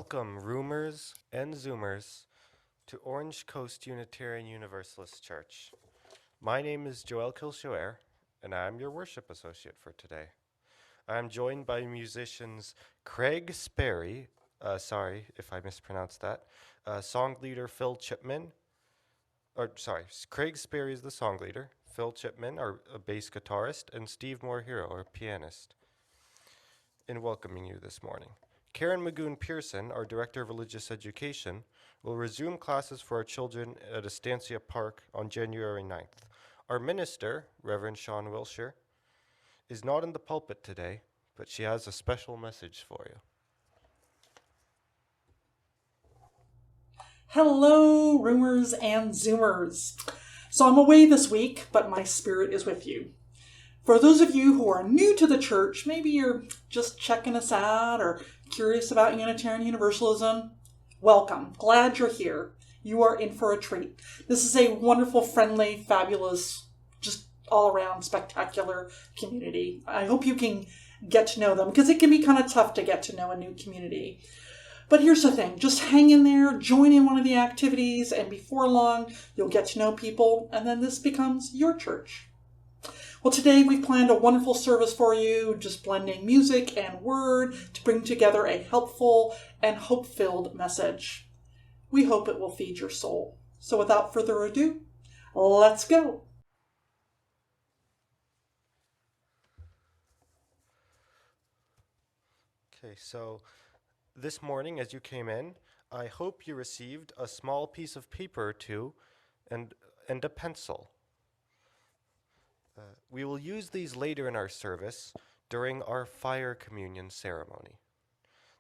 Welcome, Roomers and Zoomers, to Orange Coast Unitarian Universalist Church. My name is Joel Kilshoer, and I am your worship associate for today. I am joined by musicians Craig Sperry, sorry if I mispronounced that, song leader Phil Chipman, Craig Sperry is the song leader, Phil Chipman, our bass guitarist, and Steve Morehiro, our pianist, in welcoming you this morning. Karen Magoon Pearson, our Director of Religious Education, will resume classes for our children at Estancia Park on January 9th. Our minister, Reverend Sean Wilshire, is not in the pulpit today, but she has a special message for you. Hello, Roomers and Zoomers. So I'm away this week, but my spirit is with you. For those of you who are new to the church, maybe you're just checking us out or curious about Unitarian Universalism, welcome. Glad you're here. You are in for a treat. This is a wonderful, friendly, fabulous, just all-around spectacular community. I hope you can get to know them, because it can be kind of tough to get to know a new community. But here's the thing, just hang in there, join in one of the activities, and before long, you'll get to know people, and then this becomes your church. Well, today we've planned a wonderful service for you, just blending music and word to bring together a helpful and hope-filled message. We hope it will feed your soul. So without further ado, let's go. Okay, so this morning as you came in, I hope you received a small piece of paper or two and a pencil. We will use these later in our service during our fire communion ceremony.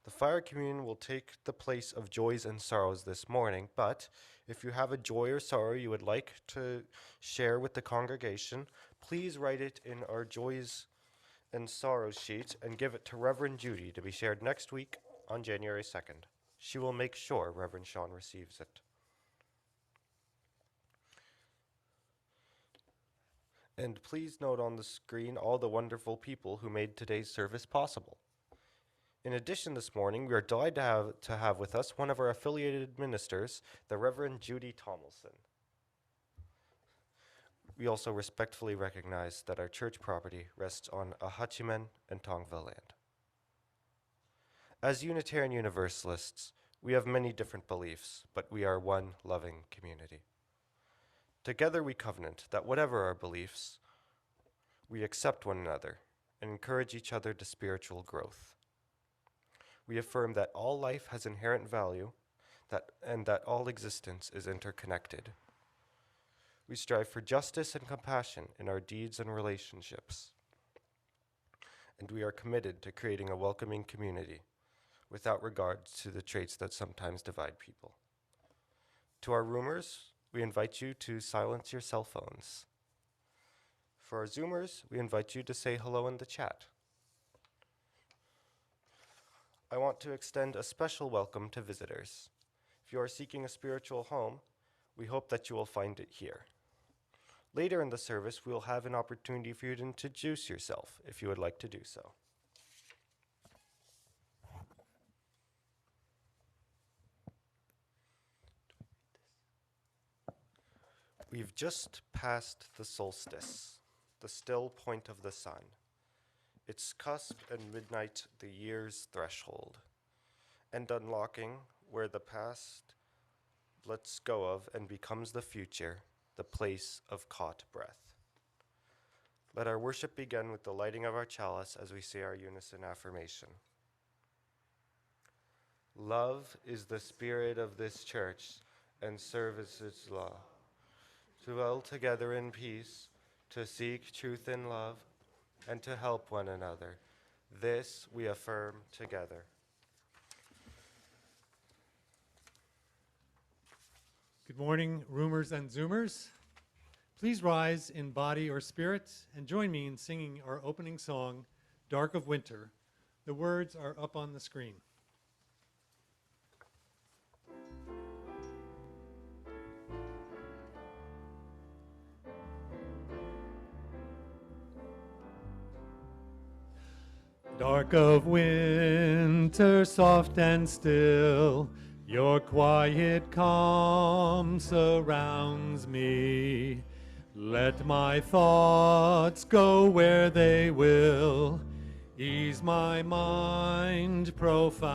The fire communion will take the place of joys and sorrows this morning, but if you have a joy or sorrow you would like to share with the congregation, please write it in our joys and sorrows sheet and give it to Reverend Judy to be shared next week on January 2nd. She will make sure Reverend Sean receives it. And please note on the screen all the wonderful people who made today's service possible. In addition, this morning, we are delighted to have with us one of our affiliated ministers, the Reverend Judy Thompson. We also respectfully recognize that our church property rests on Ahachiman and Tongva land. As Unitarian Universalists, we have many different beliefs, but we are one loving community. Together we covenant that whatever our beliefs, we accept one another and encourage each other to spiritual growth. We affirm that all life has inherent value and that all existence is interconnected. We strive for justice and compassion in our deeds and relationships. And we are committed to creating a welcoming community without regard to the traits that sometimes divide people. To our roomers, we invite you to silence your cell phones. For our Zoomers, we invite you to say hello in the chat. I want to extend a special welcome to visitors. If you are seeking a spiritual home, we hope that you will find it here. Later in the service, we will have an opportunity for you to introduce yourself if you would like to do so. We've just passed the solstice, the still point of the sun. Its cusp and midnight, the year's threshold, and unlocking where the past lets go of and becomes the future, the place of caught breath. Let our worship begin with the lighting of our chalice as we say our unison affirmation. Love is the spirit of this church, and service its law. To dwell together in peace, to seek truth in love, and to help one another. This we affirm together. Good morning, Roomers and Zoomers. Please rise in body or spirit and join me in singing our opening song, Dark of Winter. The words are up on the screen. Dark of winter, soft and still, your quiet calm surrounds me. Let my thoughts go where they will, ease my mind profoundly.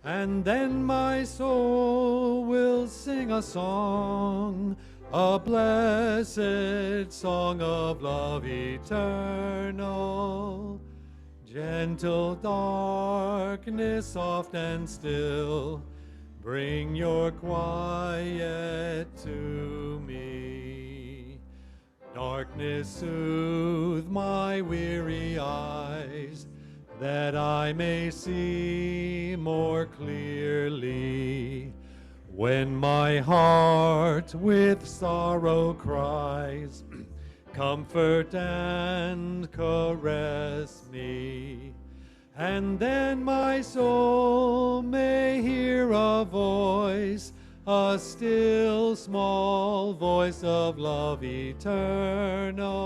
And then my soul will sing a song, a blessed song of love eternal. Gentle darkness, soft and still, bring your quiet to me. Darkness, soothe my weary eyes, that I may see more clearly. When my heart with sorrow cries, comfort and caress me. And then my soul may hear a voice, a still small voice of love eternal.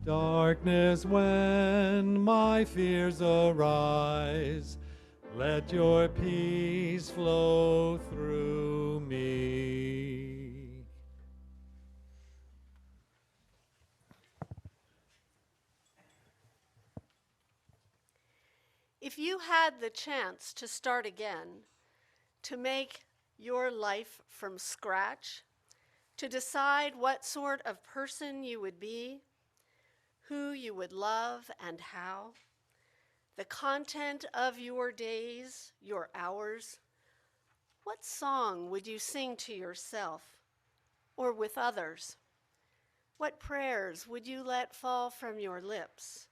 Darkness, when my fears arise, let your peace flow through me. If you had the chance to start again, to make your life from scratch, to decide what sort of person you would be, who you would love and how, the content of your days, your hours, what song would you sing to yourself or with others? What prayers would you let fall from your lips,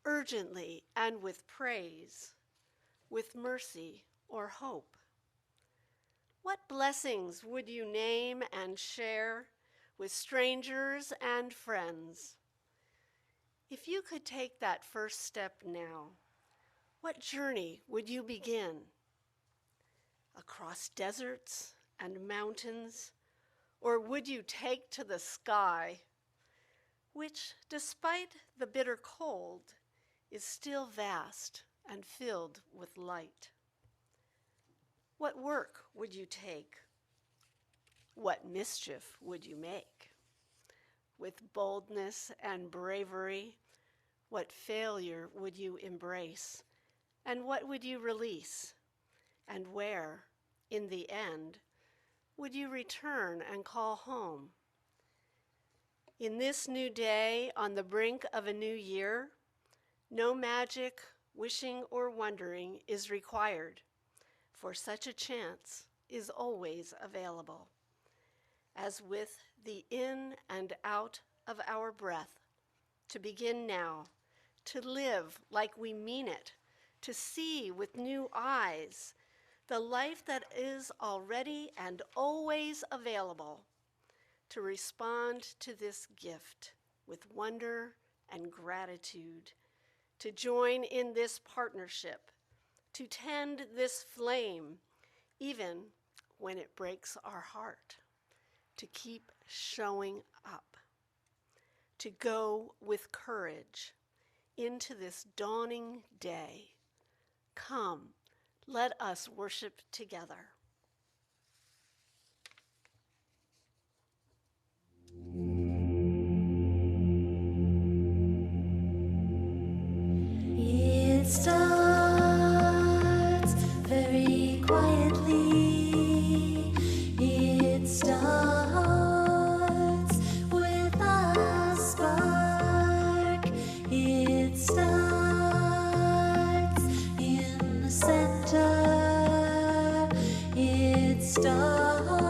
urgently and with praise, with mercy or hope? What blessings would you name and share with strangers and friends? If you could take that first step now, what journey would you begin? Across deserts and mountains, or would you take to the sky, which, despite the bitter cold, is still vast and filled with light? What work would you take? What mischief would you make? With boldness and bravery, what failure would you embrace? And what would you release? And where, in the end, would you return and call home? In this new day, on the brink of a new year, no magic, wishing, or wondering is required, for such a chance is always available. As with the in and out of our breath, to begin now, to live like we mean it, to see with new eyes the life that is already and always available, to respond to this gift with wonder and gratitude, to join in this partnership, to tend this flame, even when it breaks our heart, to keep showing up, to go with courage into this dawning day. Come, let us worship together. It starts very quietly. It starts with a spark. It starts in the center. It starts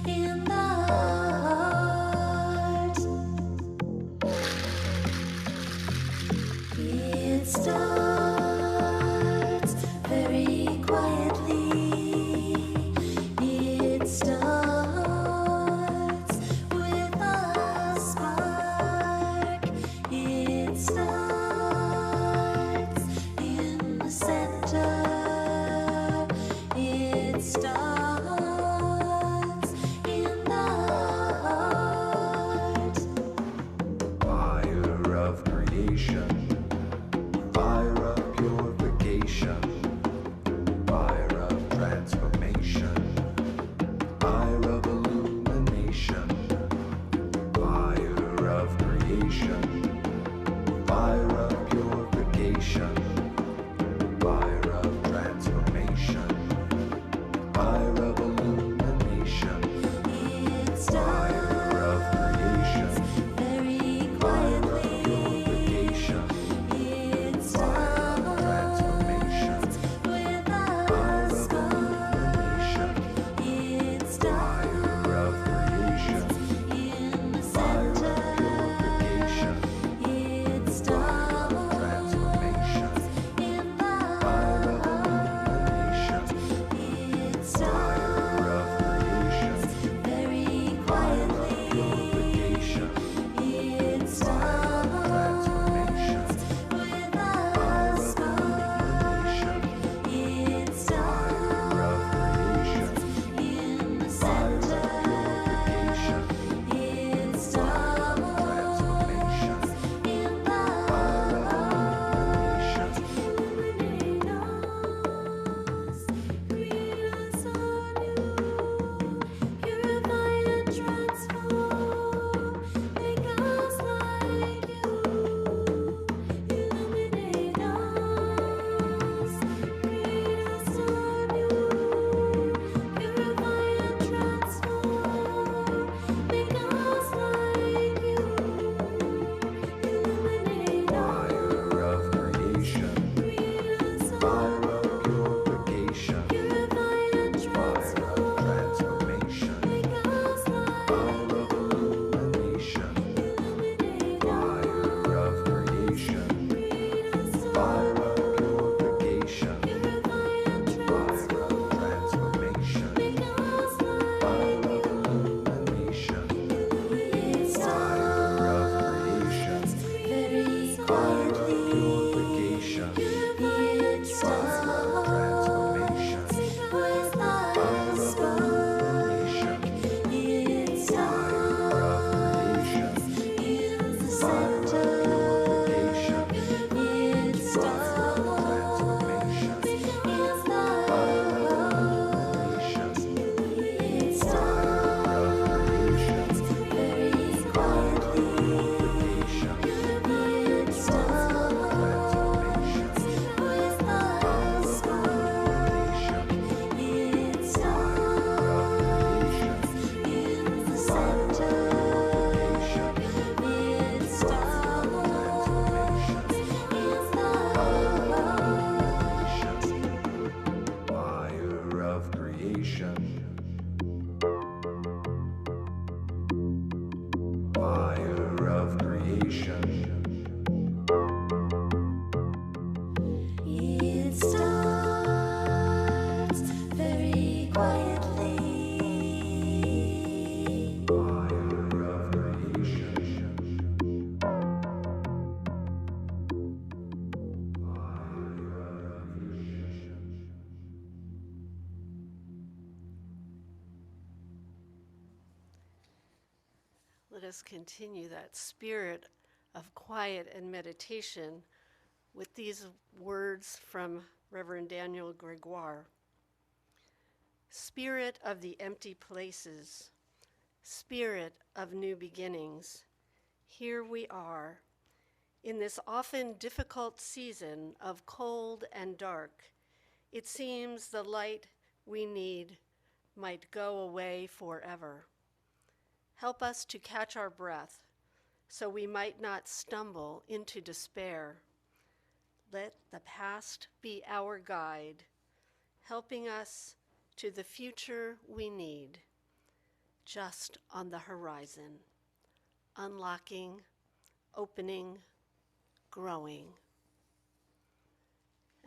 in the heart. It starts very quietly. It starts with a spark. It starts in the center. It starts fire of transformation, fire of illumination, fire of creation, fire of purification, fire of transformation, fire of illumination, It fire of creation, starts very fire of quietly. purification, It fire of transformation, starts with fire a of illumination, spark. It fire of creation, starts in the fire of center. purification, It fire of starts transformation, in fire of the illumination, It fire of creation, starts very fire of quietly. purification, It fire of transformation, starts with fire a of spark. illumination, It fire of creation, in the fire of center. purification, It transformation, starts in fire of illumination, illuminate us, create us anew, purify and transform, make us like you. Illuminate us, create us anew, purify and transform, make us like you. Illuminate fire of creation, create us fire of purification, purify and fire of transform, transformation, make us like fire of illumination, illuminate fire of creation, create us fire of purification, purify and fire of transform, transformation, make us like fire of illumination, it fire of creation, very fire of quietly. purification, It fire of transformation, with fire a of spark. illumination, It fire of creation, in the fire of center. purification, It fire of transformation, fire of illumination, It fire of creation, very fire of quietly. purification, It transformation, with fire a of spark. illumination, It fire of creation, in the fire of center. purification, It fire of transformation, fire of creation, fire of creation, It starts very quietly. fire of creation, Let us continue that spirit of quiet and meditation with these words from Reverend Daniel Gregoire. Spirit of the empty places, spirit of new beginnings, here we are, in this often difficult season of cold and dark. It seems the light we need might go away forever. Help us to catch our breath so we might not stumble into despair. Let the past be our guide, helping us to the future we need, just on the horizon, unlocking, opening, growing.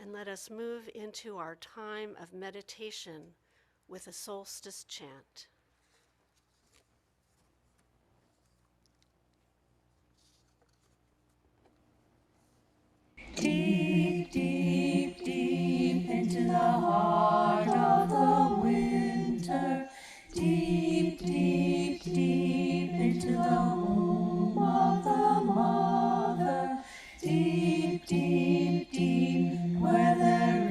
And let us move into our time of meditation with a solstice chant. Deep, deep, deep into the heart of the winter. Deep, deep, deep into the womb of the mother. Deep, deep, deep, where there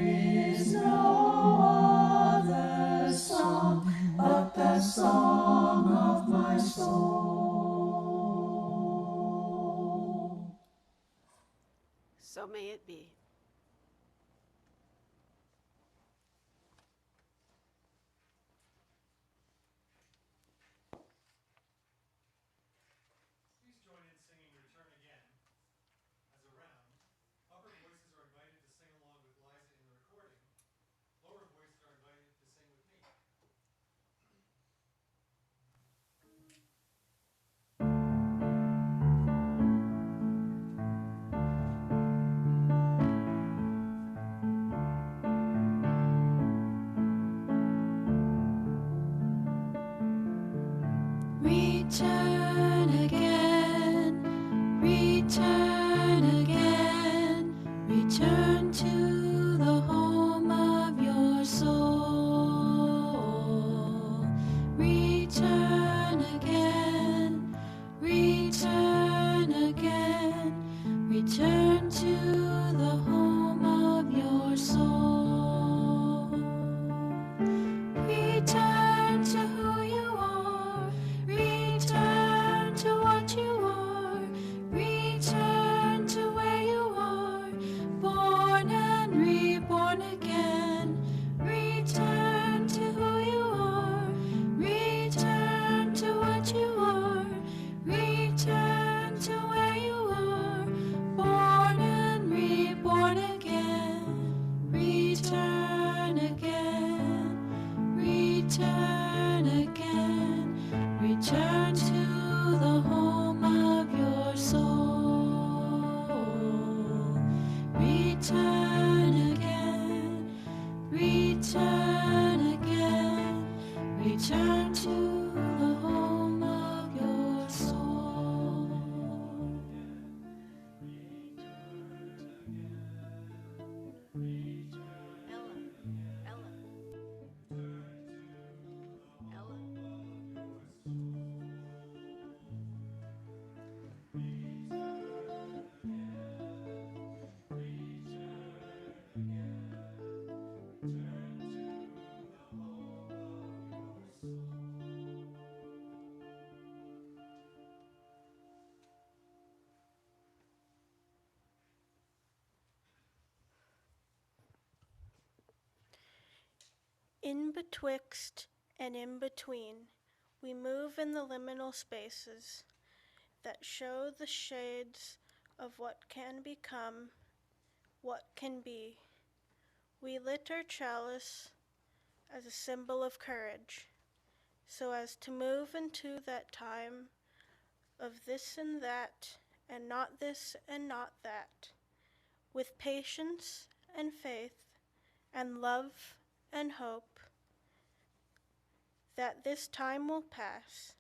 Return again, return again, return to the home of your soul. Return again, return again, return to the home of your soul. Return to who you are, return to what you are, return to where you are, born and reborn again. Return to who you are, return to what you are, return to where you are, born and reborn again. Return again, return again, return to the home of your soul. Return again, return again, return to the home of your soul. Ella, Ella. In betwixt and in between, we move in the liminal spaces that show the shades of what can become, what can be. We lit our chalice as a symbol of courage, so as to move into that time of this and that, and not this and not that, with patience and faith and love and hope, that this time will pass,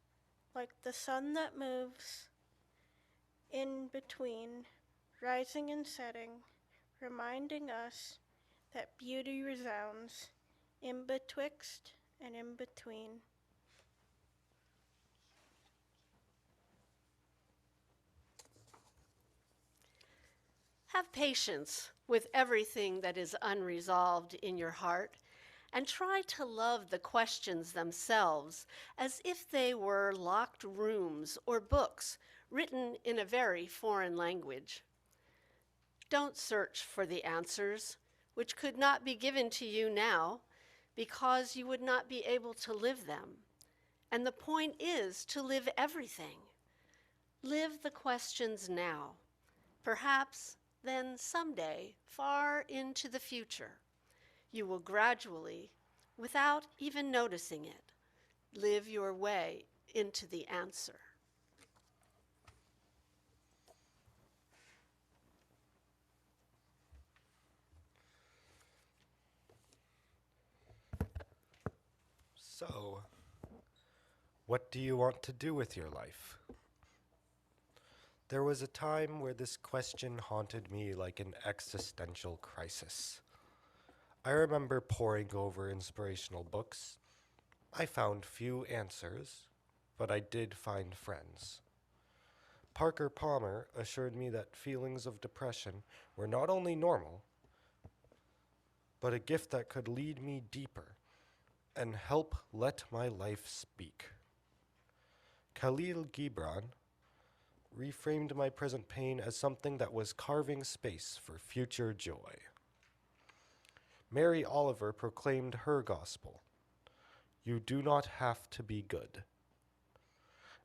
like the sun that moves in between, rising and setting, reminding us that beauty resounds in betwixt and in between. Have patience with everything that is unresolved in your heart, and try to love the questions themselves as if they were locked rooms or books written in a very foreign language. Don't search for the answers, which could not be given to you now, because you would not be able to live them. And the point is to live everything. Live the questions now. Perhaps then someday, far into the future, you will gradually, without even noticing it, live your way into the answer. So, what do you want to do with your life? There was a time where this question haunted me like an existential crisis. I remember poring over inspirational books. I found few answers, but I did find friends. Parker Palmer assured me that feelings of depression were not only normal, but a gift that could lead me deeper and help let my life speak. Khalil Gibran reframed my present pain as something that was carving space for future joy. Mary Oliver proclaimed her gospel, "You do not have to be good."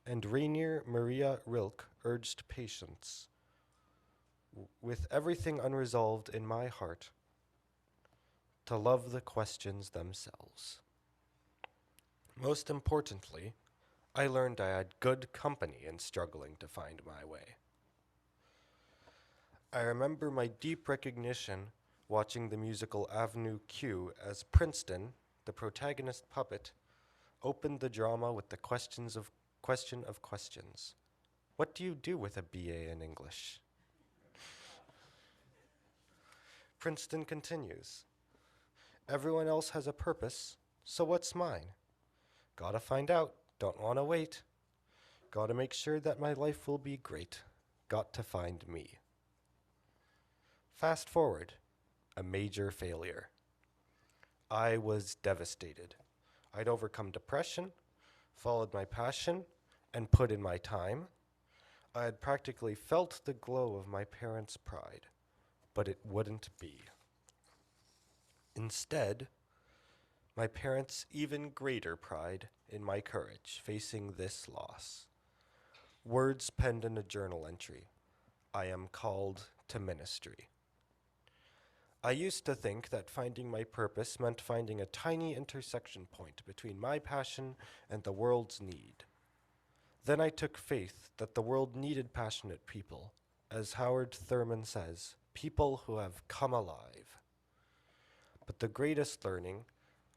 And Rainier Maria Rilke urged patience. With everything unresolved in my heart, to love the questions themselves. Most importantly, I learned I had good company in struggling to find my way. I remember my deep recognition watching the musical Avenue Q as Princeton, the protagonist puppet, opened the drama with the questions of Question of questions. What do you do with a BA in English? Princeton continues. Everyone else has a purpose, so what's mine? Gotta find out, don't wanna wait. Gotta make sure that my life will be great. Got to find me. Fast forward, a major failure. I was devastated. I'd overcome depression, followed my passion, and put in my time. I had practically felt the glow of my parents' pride, but it wouldn't be. Instead, my parents' even greater pride in my courage facing this loss. Words penned in a journal entry. I am called to ministry. I used to think that finding my purpose meant finding a tiny intersection point between my passion and the world's need. Then I took faith that the world needed passionate people, as Howard Thurman says, people who have come alive. But the greatest learning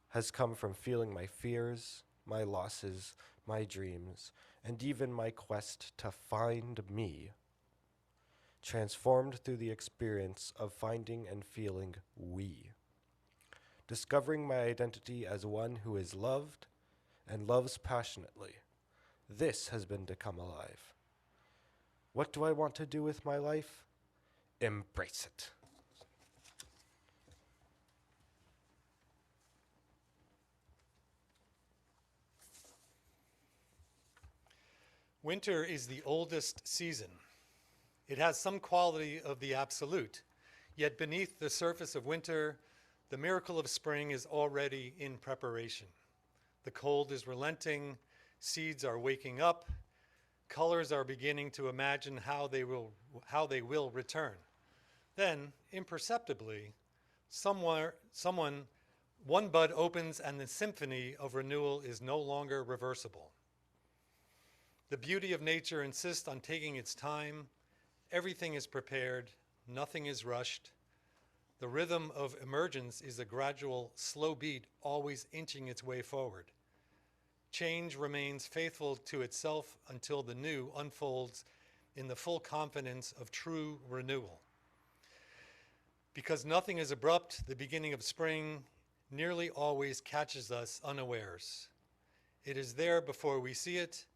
has come from feeling my fears, my losses, my dreams, and even my quest to find me, transformed through the experience of finding and feeling we, discovering my identity as one who is loved and loves passionately. This has been to come alive. What do I want to do with my life? Embrace it. Winter is the oldest season. It has some quality of the absolute, yet beneath the surface of winter, the miracle of spring is already in preparation. The cold is relenting, seeds are waking up, colors are beginning to imagine how they will return. Then, imperceptibly, one bud opens and the symphony of renewal is no longer reversible. The beauty of nature insists on taking its time. Everything is prepared, nothing is rushed. The rhythm of emergence is a gradual, slow beat, always inching its way forward. Change remains faithful to itself until the new unfolds in the full confidence of true renewal. Because nothing is abrupt, the beginning of spring nearly always catches us unawares. It is there before we see it,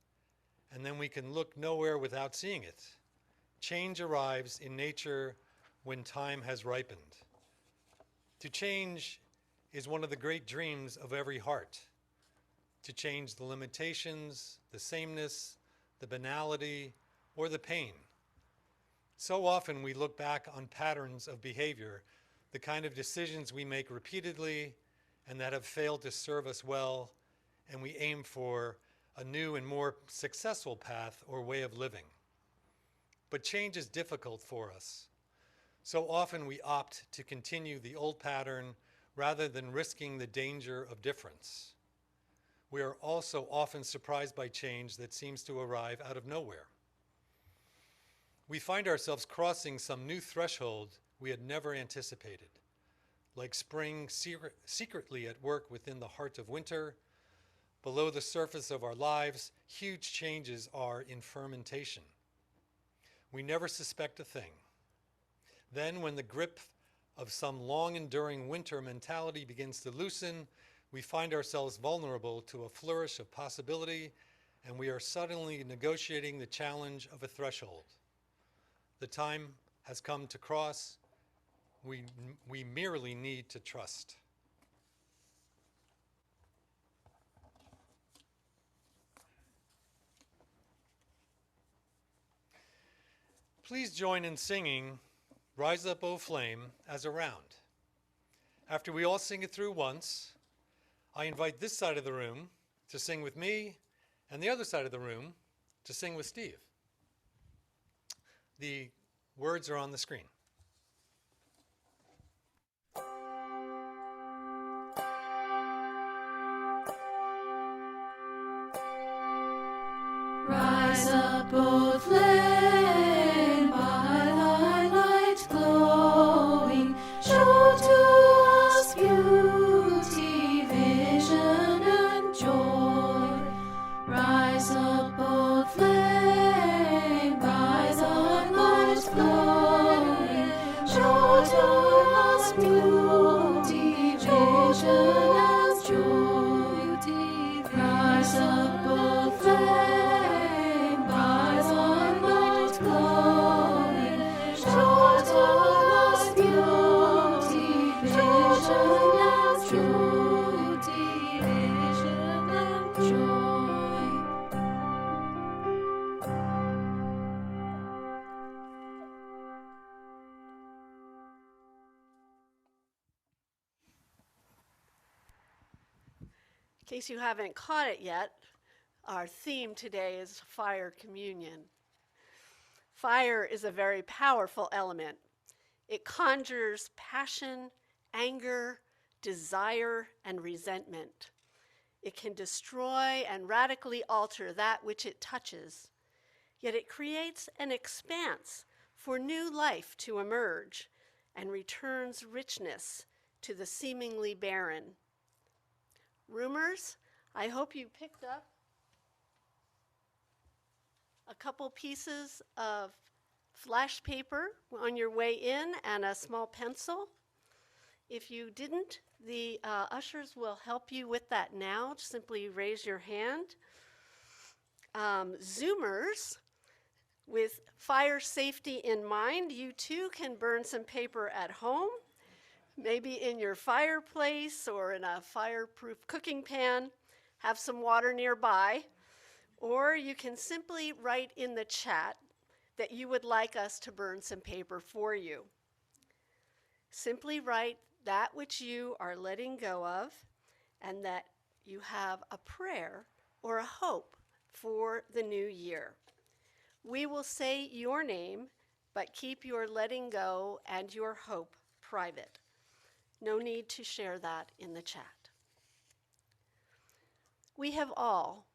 and then we can look nowhere without seeing it. Change arrives in nature when time has ripened. To change is one of the great dreams of every heart. To change the limitations, the sameness, the banality, or the pain. So often we look back on patterns of behavior, the kind of decisions we make repeatedly and that have failed to serve us well, and we aim for a new and more successful path or way of living. But change is difficult for us. So often we opt to continue the old pattern rather than risking the danger of difference. We are also often surprised by change that seems to arrive out of nowhere. We find ourselves crossing some new threshold we had never anticipated, like spring secretly at work within the heart of winter. Below the surface of our lives, huge changes are in fermentation. We never suspect a thing. Then, when the grip of some long-enduring winter mentality begins to loosen, we find ourselves vulnerable to a flourish of possibility, and we are suddenly negotiating the challenge of a threshold. The time has come to cross. We merely need to trust. Please join in singing Rise Up, O Flame as a round. After we all sing it through once, I invite this side of the room to sing with me and the other side of the room to sing with Steve. The words are on the screen. Rise up, O flame, by thy light glowing, show to us beauty, vision, and joy. Rise up, O of joy, rise up, O flame, rise on light glowing, total lost beauty, vision of Judy, vision of joy. In case you haven't caught it yet, our theme today is fire communion. Fire is a very powerful element. It conjures passion, anger, desire, and resentment. It can destroy and radically alter that which it touches, yet it creates an expanse for new life to emerge and returns richness to the seemingly barren. Roomers, I hope you picked up a couple pieces of flash paper on your way in and a small pencil. If you didn't, the ushers will help you with that now. Simply raise your hand. Zoomers, with fire safety in mind, you too can burn some paper at home, maybe in your fireplace or in a fireproof cooking pan. Have some water nearby, or you can simply write in the chat that you would like us to burn some paper for you. Simply write that which you are letting go of and that you have a prayer or a hope for the new year. We will say your name, but keep your letting go and your hope private. No need to share that in the chat. We have all,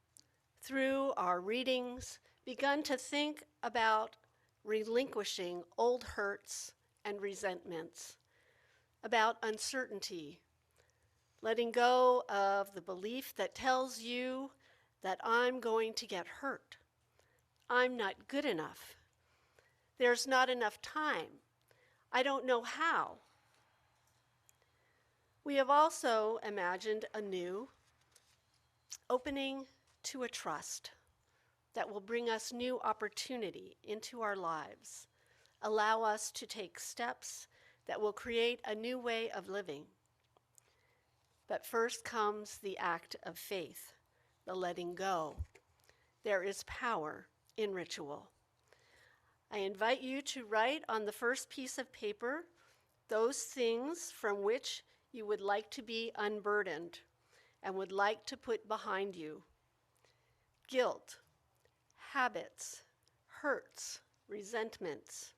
through our readings, begun to think about relinquishing old hurts and resentments, about uncertainty, letting go of the belief that tells you that I'm going to get hurt, I'm not good enough, there's not enough time, I don't know how. We have also imagined a new opening to a trust that will bring us new opportunity into our lives, allow us to take steps that will create a new way of living. But first comes the act of faith, the letting go. There is power in ritual. I invite you to write on the first piece of paper those things from which you would like to be unburdened and would like to put behind you. Guilt, habits, hurts, resentments.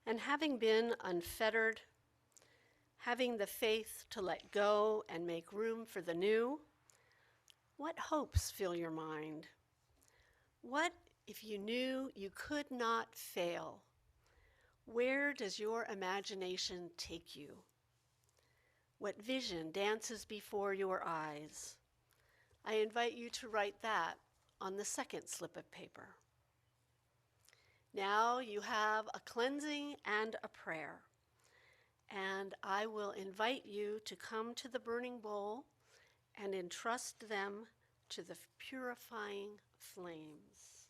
And having been unfettered, having the faith to let go and make room for the new, what hopes fill your mind? What if you knew you could not fail? Where does your imagination take you? What vision dances before your eyes? I invite you to write that on the second slip of paper. Now you have a cleansing and a prayer, and I will invite you to come to the burning bowl and entrust them to the purifying flames.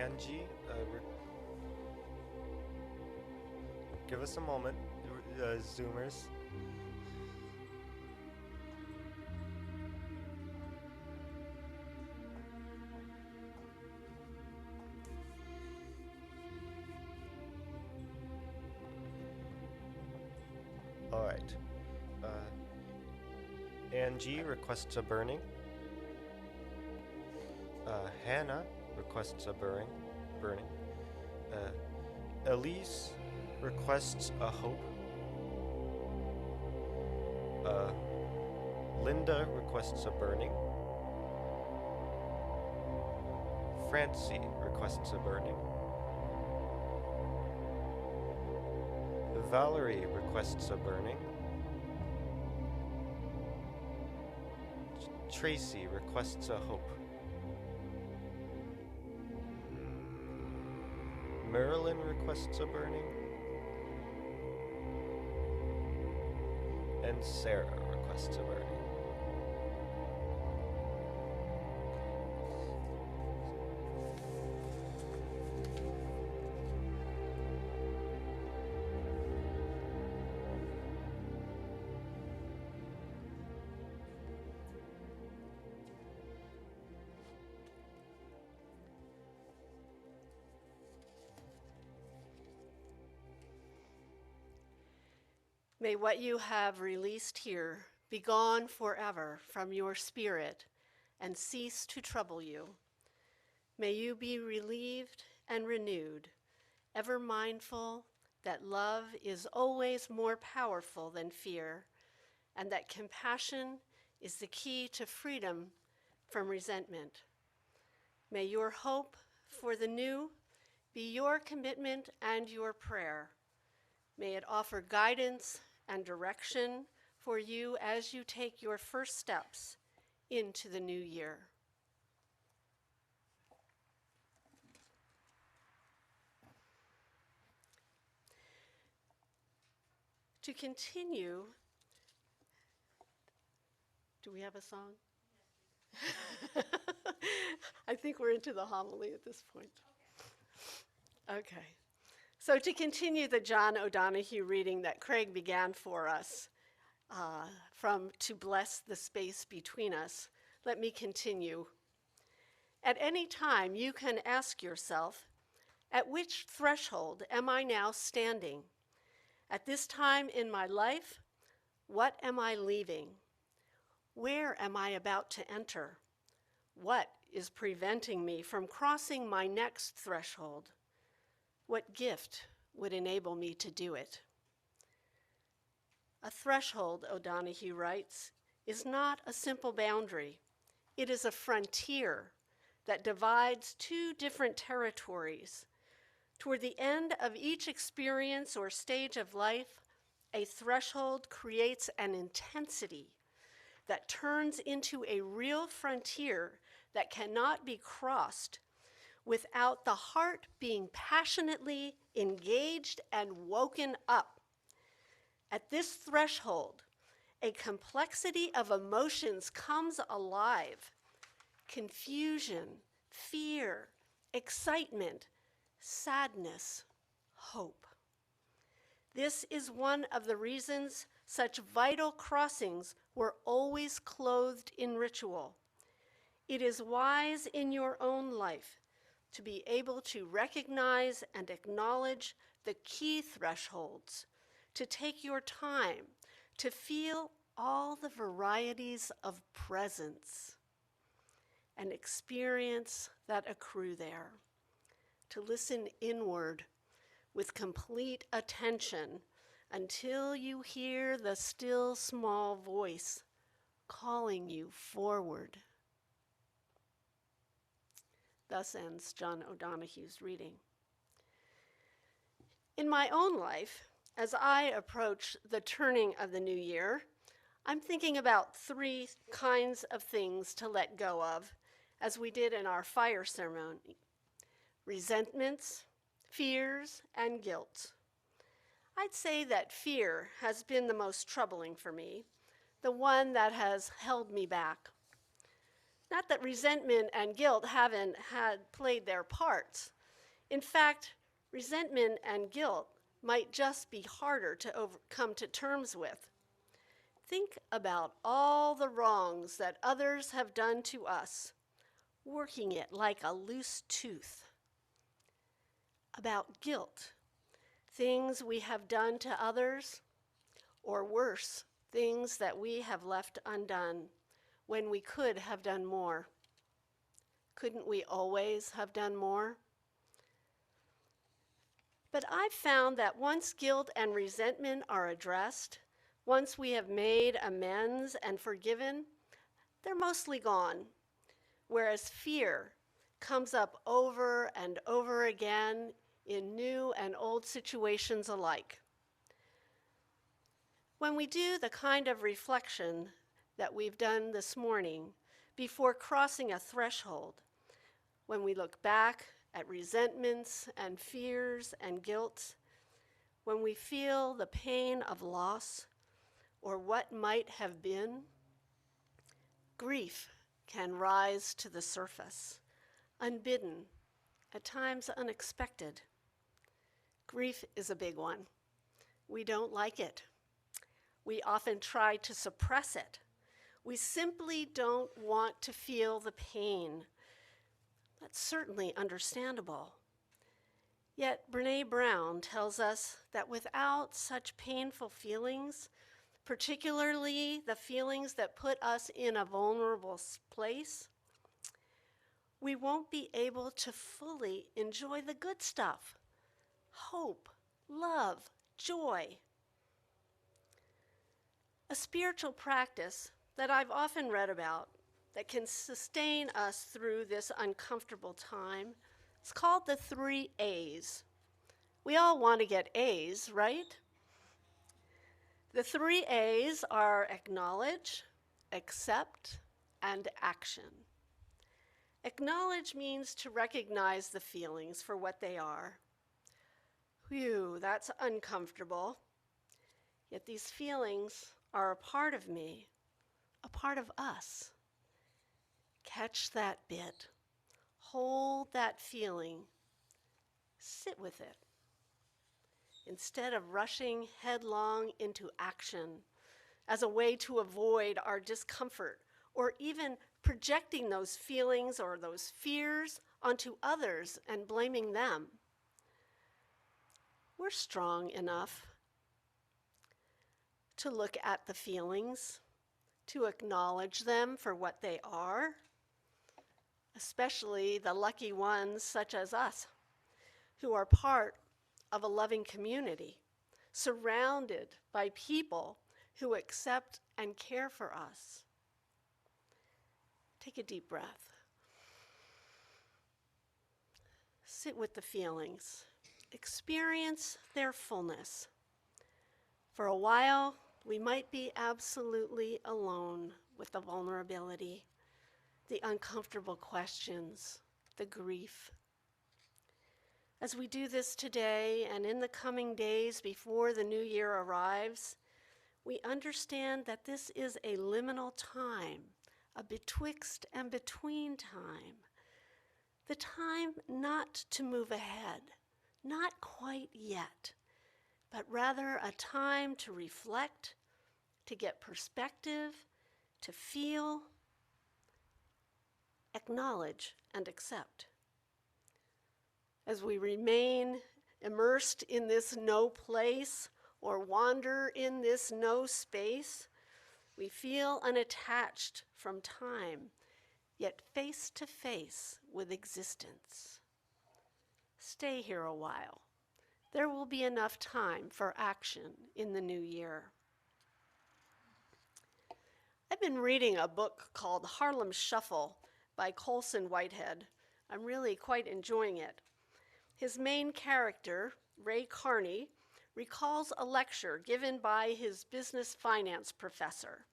Angie, give us a moment, Zoomers. All right. Angie requests a burning. Hannah requests a burning. Elise requests a hope. Linda requests a burning. Francie requests a burning. Valerie requests a burning. Tracy requests a hope. Marilyn requests a burning. And Sarah requests a burning. May what you have released here be gone forever from your spirit and cease to trouble you. May you be relieved and renewed, ever mindful that love is always more powerful than fear, and that compassion is the key to freedom from resentment. May your hope for the new be your commitment and your prayer. May it offer guidance and direction for you as you take your first steps into the new year. To continue, do we have a song? I think we're into the homily at this point. Okay. So to continue the John O'Donohue reading that Craig began for us, from To Bless the Space Between Us, let me continue. At any time, you can ask yourself, at which threshold am I now standing? At this time in my life, what am I leaving? Where am I about to enter? What is preventing me from crossing my next threshold? What gift would enable me to do it? A threshold, O'Donohue writes, is not a simple boundary. It is a frontier that divides two different territories. Toward the end of each experience or stage of life, a threshold creates an intensity that turns into a real frontier that cannot be crossed without the heart being passionately engaged and woken up. At this threshold, a complexity of emotions comes alive: confusion, fear, excitement, sadness, hope. This is one of the reasons such vital crossings were always clothed in ritual. It is wise in your own life to be able to recognize and acknowledge the key thresholds, to take your time to feel all the varieties of presence and experience that accrue there, to listen inward with complete attention until you hear the still small voice calling you forward. Thus ends John O'Donohue's reading. In my own life, as I approach the turning of the new year, I'm thinking about three kinds of things to let go of, as we did in our fire ceremony: resentments, fears, and guilt. I'd say that fear has been the most troubling for me, the one that has held me back. Not that resentment and guilt haven't had played their parts, In fact, resentment and guilt might just be harder to come to terms with. Think about all the wrongs that others have done to us, working it like a loose tooth. About guilt, things we have done to others, or worse, things that we have left undone when we could have done more. Couldn't we always have done more? But I've found that once guilt and resentment are addressed, once we have made amends and forgiven, they're mostly gone. Whereas fear comes up over and over again in new and old situations alike. When we do the kind of reflection that we've done this morning before crossing a threshold, when we look back at resentments and fears and guilt, when we feel the pain of loss or what might have been, grief can rise to the surface, unbidden, at times unexpected. Grief is a big one. We don't like it. We often try to suppress it. We simply don't want to feel the pain. That's certainly understandable. Yet Brené Brown tells us that without such painful feelings, particularly the feelings that put us in a vulnerable place, we won't be able to fully enjoy the good stuff: hope, love, joy. A spiritual practice that I've often read about that can sustain us through this uncomfortable time is called the 3 A's. We all want to get A's, right? The 3 A's are acknowledge, accept, and action. Acknowledge means to recognize the feelings for what they are. Whew, that's uncomfortable. Yet these feelings are a part of me, a part of us. Catch that bit. Hold that feeling. Sit with it. Instead of rushing headlong into action as a way to avoid our discomfort, or even projecting those feelings or those fears onto others and blaming them, we're strong enough to look at the feelings, to acknowledge them for what they are, especially the lucky ones such as us, who are part of a loving community, surrounded by people who accept and care for us. Take a deep breath. Sit with the feelings. Experience their fullness. For a while, we might be absolutely alone with the vulnerability, the uncomfortable questions, the grief. As we do this today and in the coming days before the new year arrives, we understand that this is a liminal time, a betwixt and between time, the time not to move ahead, not quite yet, but rather a time to reflect, to get perspective, to feel, acknowledge, and accept. As we remain immersed in this no place or wander in this no space, we feel unattached from time, yet face to face with existence. Stay here a while. There will be enough time for action in the new year. I've been reading a book called Harlem Shuffle by Colson Whitehead. I'm really quite enjoying it. His main character, Ray Carney, recalls a lecture given by his business finance professor,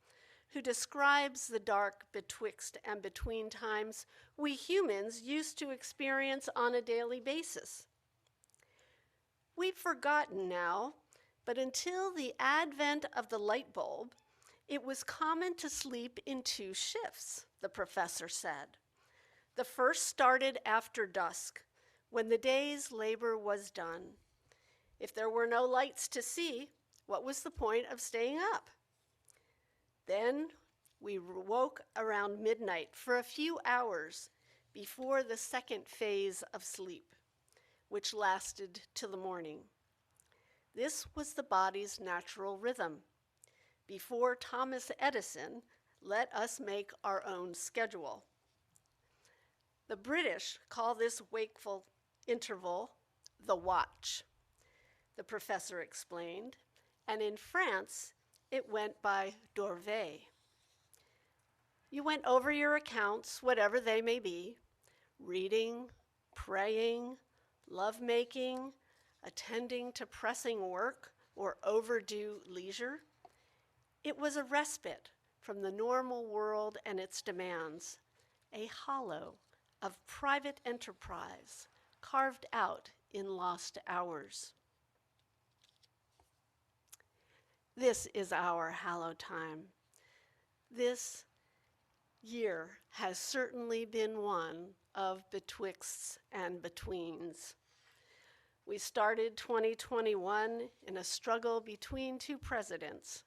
who describes the dark betwixt and between times we humans used to experience on a daily basis. We've forgotten now, but until the advent of the light bulb, it was common to sleep in 2 shifts, the professor said. The first started after dusk, when the day's labor was done. If there were no lights to see, what was the point of staying up? Then we woke around midnight for a few hours before the second phase of sleep, which lasted till the morning. This was the body's natural rhythm, before Thomas Edison let us make our own schedule. The British call this wakeful interval the watch, the professor explained, and in France, it went by dorveille. You went over your accounts, whatever they may be, reading, praying, lovemaking, attending to pressing work or overdue leisure. It was a respite from the normal world and its demands, a hollow of private enterprise carved out in lost hours. This is our hallowed time. This year has certainly been one of betwixts and betweens. We started 2021 in a struggle between two presidents.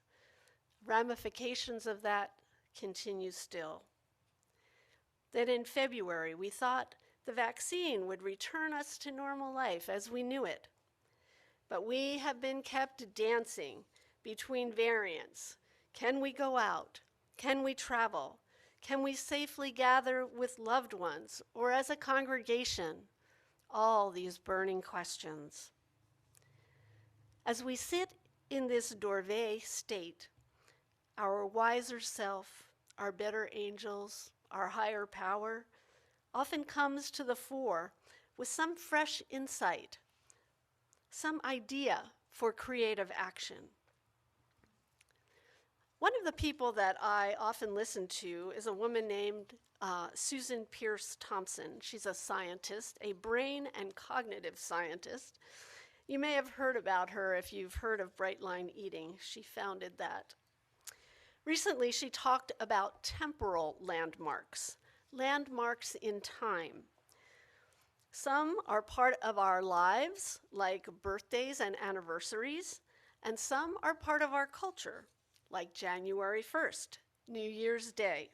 Ramifications of that continue still. Then in February, we thought the vaccine would return us to normal life as we knew it. But we have been kept dancing between variants. Can we go out? Can we travel? Can we safely gather with loved ones or as a congregation? All these burning questions. As we sit in this dorveille state, our wiser self, our better angels, our higher power, often comes to the fore with some fresh insight, some idea for creative action. One of the people that I often listen to is a woman named Susan Pierce Thompson. She's a scientist, a brain and cognitive scientist. You may have heard about her if you've heard of Bright Line Eating. She founded that. Recently, she talked about temporal landmarks, landmarks in time. Some are part of our lives, like birthdays and anniversaries, and some are part of our culture, like January 1st, New Year's Day.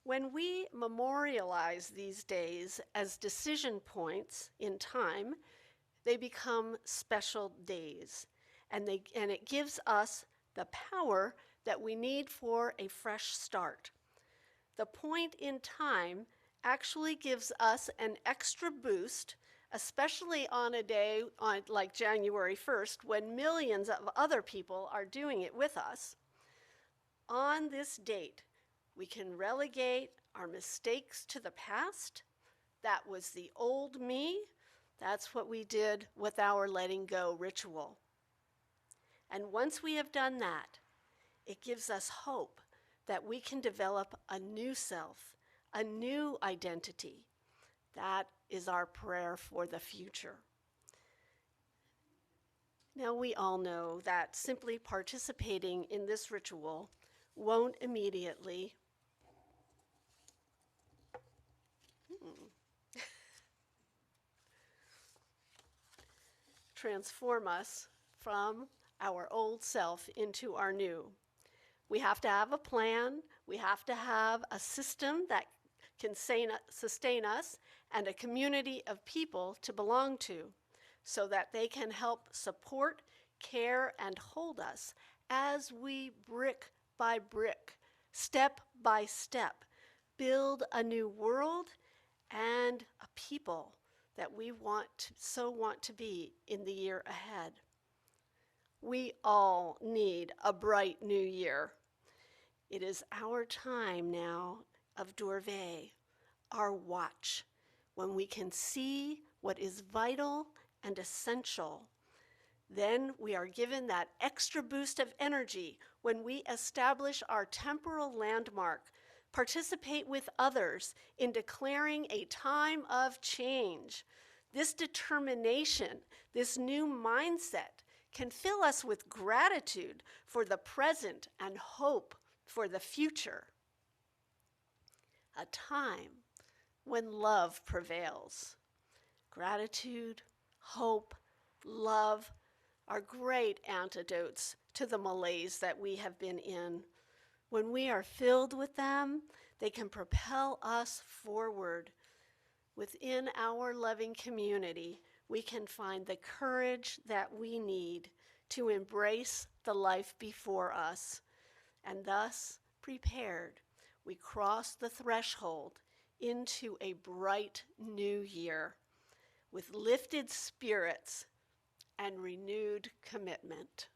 When we memorialize these days as decision points in time, they become special days, and it gives us the power that we need for a fresh start. The point in time actually gives us an extra boost, especially on a day like January 1st, when millions of other people are doing it with us. On this date, we can relegate our mistakes to the past. That was the old me. That's what we did with our letting go ritual. And once we have done that, it gives us hope that we can develop a new self, a new identity. That is our prayer for the future. Now, we all know that simply participating in this ritual won't immediately transform us from our old self into our new. We have to have a plan, we have to have a system that can sustain us, and a community of people to belong to, so that they can help support, care, and hold us as we brick by brick, step by step, build a new world and a people that we so want to be in the year ahead. We all need a bright new year. It is our time now of dorveille, our watch, when we can see what is vital and essential. Then we are given that extra boost of energy when we establish our temporal landmark, participate with others in declaring a time of change. This determination, this new mindset, can fill us with gratitude for the present and hope for the future. A time when love prevails. Gratitude, hope, love are great antidotes to the malaise that we have been in. When we are filled with them, they can propel us forward. Within our loving community, we can find the courage that we need to embrace the life before us, and thus, prepared, we cross the threshold into a bright new year with lifted spirits and renewed commitment.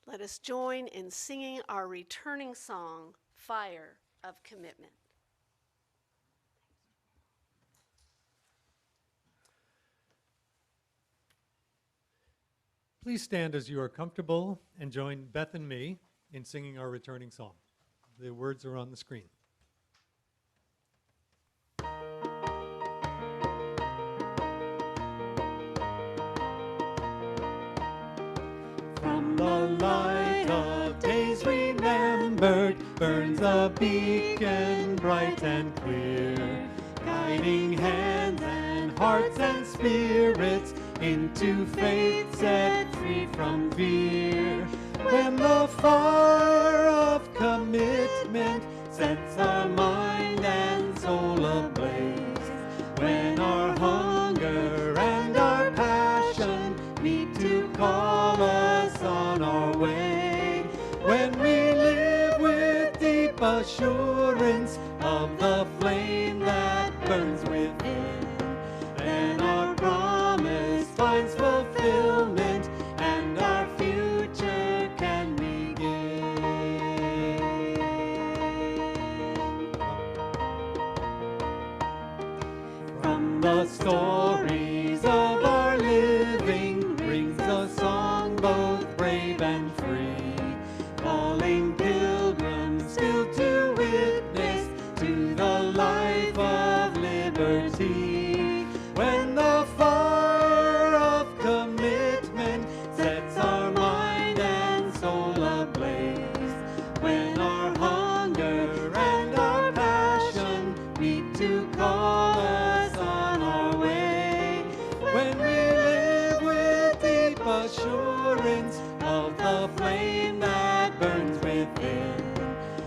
Let us join in singing our returning song, Fire of Commitment. Please stand as you are comfortable and join Beth and me in singing our returning song. The words are on the screen. From the light of days remembered burns a beacon bright and clear, guiding hands and hearts and spirits into faith set free from fear. When the fire of commitment sets our mind and soul ablaze, when our hunger and our passion meet to call us on our way, when we live with deep assurance of the flame that burns within, then our promise finds fulfillment and our future can begin. From the stories of our living rings a song both brave and free, calling pilgrims still to witness to the life of liberty. When the fire of commitment sets our mind and soul ablaze, when our hunger and our passion meet to call us on our way, when we live with deep assurance of the flame that burns within,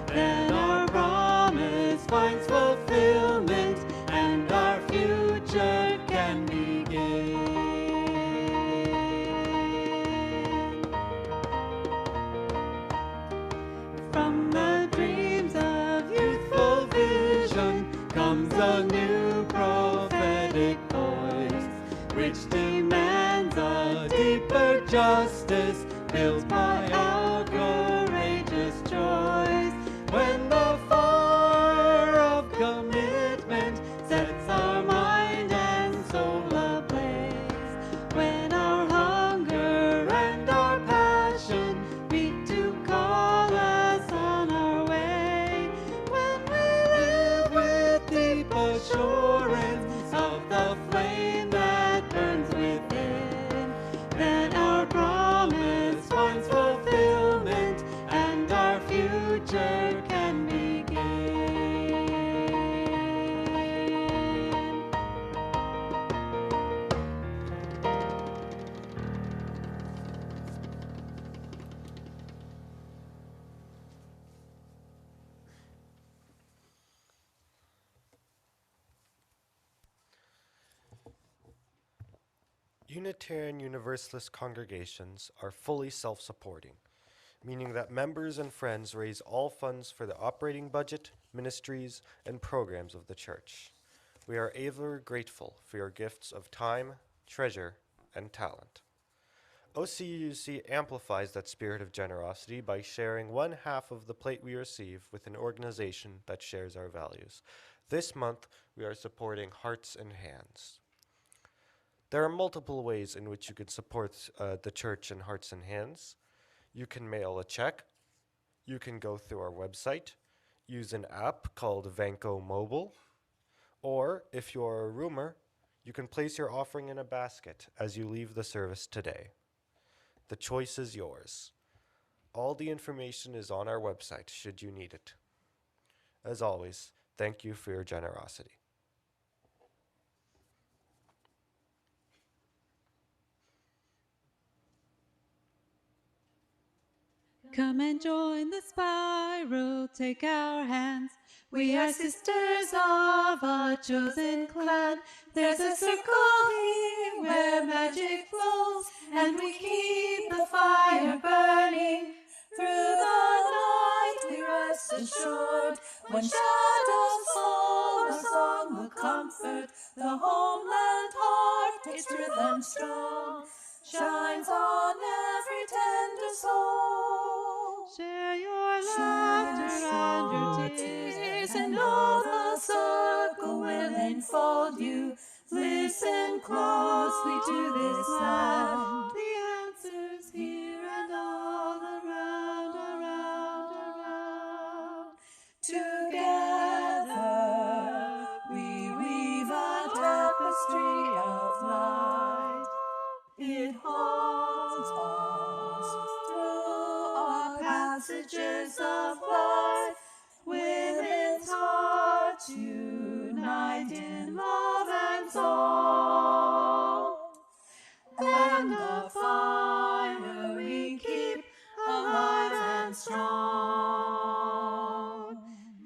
then our promise finds fulfillment and our future can begin. From the dreams of youthful vision comes a new prophetic voice, which demands a deeper justice built by our courageous choice. When the fire of commitment sets our mind and soul ablaze, when our hunger and our passion beat to call us on our way, when we live with deep assurance of the flame that burns within, then our promise finds fulfillment and our future can begin. Unitarian Universalist congregations are fully self-supporting, meaning that members and friends raise all funds for the operating budget, ministries, and programs of the church. We are ever grateful for your gifts of time, treasure, and talent. OCUC amplifies that spirit of generosity by sharing one half of the plate we receive with an organization that shares our values. This month, we are supporting Hearts and Hands. There are multiple ways in which you can support the church and Hearts and Hands. You can mail a check. You can go through our website, use an app called Vanco Mobile, or if you're a roomer, you can place your offering in a basket as you leave the service today. The choice is yours. All the information is on our website should you need it. As always, thank you for your generosity. Come and join the spiral, take our hands. We are sisters of a chosen clan. There's a circle here where magic flows, and we keep the fire burning. Through the night we rest assured, when shadows fall, a song will comfort. The homeland heart, its rhythm strong, shines on every tender soul. Share your laughter and your tears, and know the circle will enfold you. Listen closely to this sound. The answer's here and all around, around, around. Together we weave a tapestry of light. It haunts us through our passages of life. Women's hearts unite in love and soul. And the fire we keep alive and strong.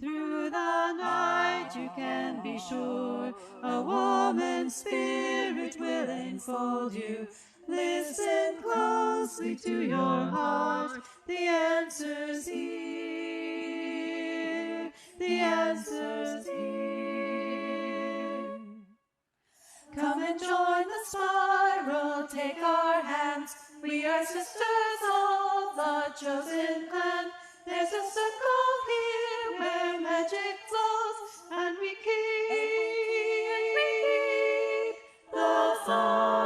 Through the night you can be sure a woman's spirit will enfold you. Listen closely to your heart. The answer's here. The answer's here. Come and join the spiral, take our hands. We are sisters of the chosen clan. There's a circle here where magic flows, and we keep the fire.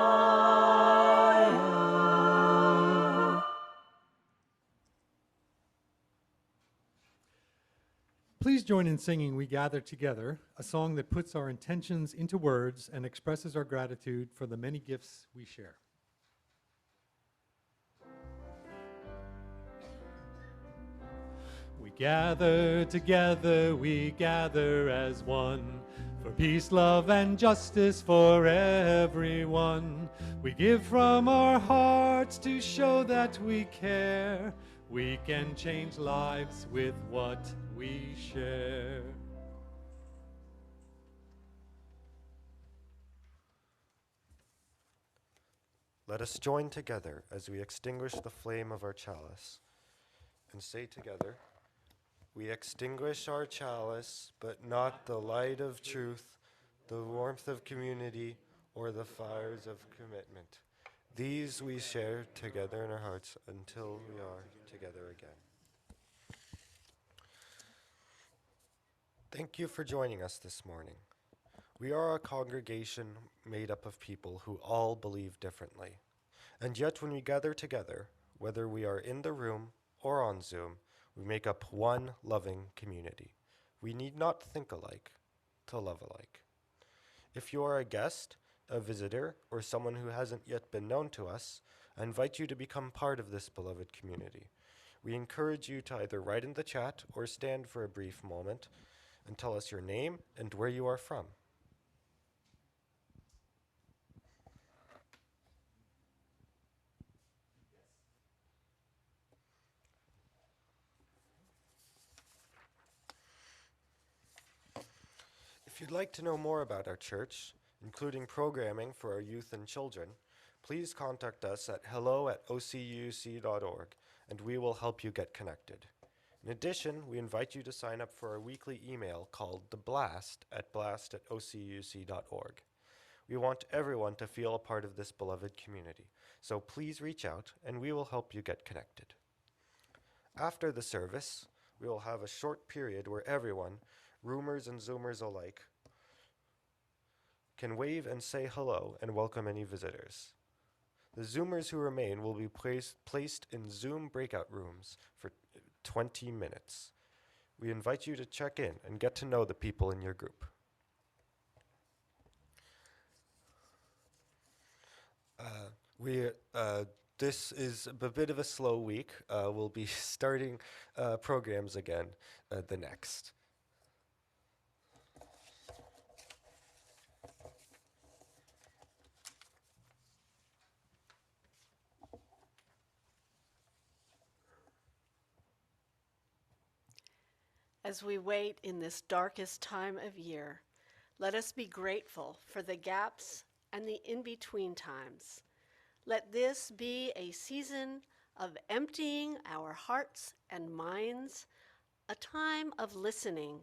Please join in singing We Gather Together, a song that puts our intentions into words and expresses our gratitude for the many gifts we share. We gather together, we gather as one, for peace, love, and justice for everyone. We give from our hearts to show that we care. We can change lives with what we share. Let us join together as we extinguish the flame of our chalice and say together, we extinguish our chalice, but not the light of truth, the warmth of community, or the fires of commitment. These we share together in our hearts until we are together again. Thank you for joining us this morning. We are a congregation made up of people who all believe differently. And yet when we gather together, whether we are in the room or on Zoom, we make up one loving community. We need not think alike to love alike. If you are a guest, a visitor, or someone who hasn't yet been known to us, I invite you to become part of this beloved community. We encourage you to either write in the chat or stand for a brief moment and tell us your name and where you are from. If you'd like to know more about our church, including programming for our youth and children, please contact us at hello@ocuc.org, and we will help you get connected. In addition, we invite you to sign up for our weekly email called The Blast at blast@ocuc.org. We want everyone to feel a part of this beloved community, so please reach out and we will help you get connected. After the service, we will have a short period where everyone, roomers and Zoomers alike, can wave and say hello and welcome any visitors. The Zoomers who remain will be placed in Zoom breakout rooms for 20 minutes. We invite you to check in and get to know the people in your group. This is a bit of a slow week. We'll be starting programs again the next. As we wait in this darkest time of year, let us be grateful for the gaps and the in-between times. Let this be a season of emptying our hearts and minds, a time of listening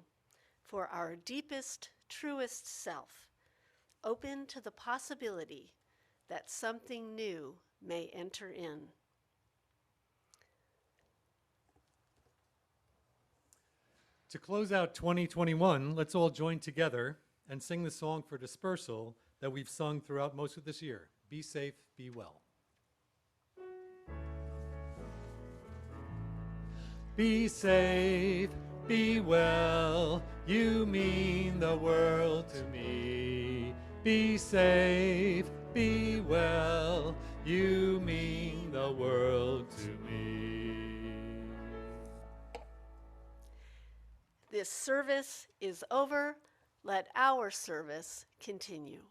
for our deepest, truest self, open to the possibility that something new may enter in. To close out 2021, let's all join together and sing the song for dispersal that we've sung throughout most of this year. Be safe, be well. Be safe, be well, you mean the world to me. Be safe, be well, you mean the world to me. This service is over. Let our service continue.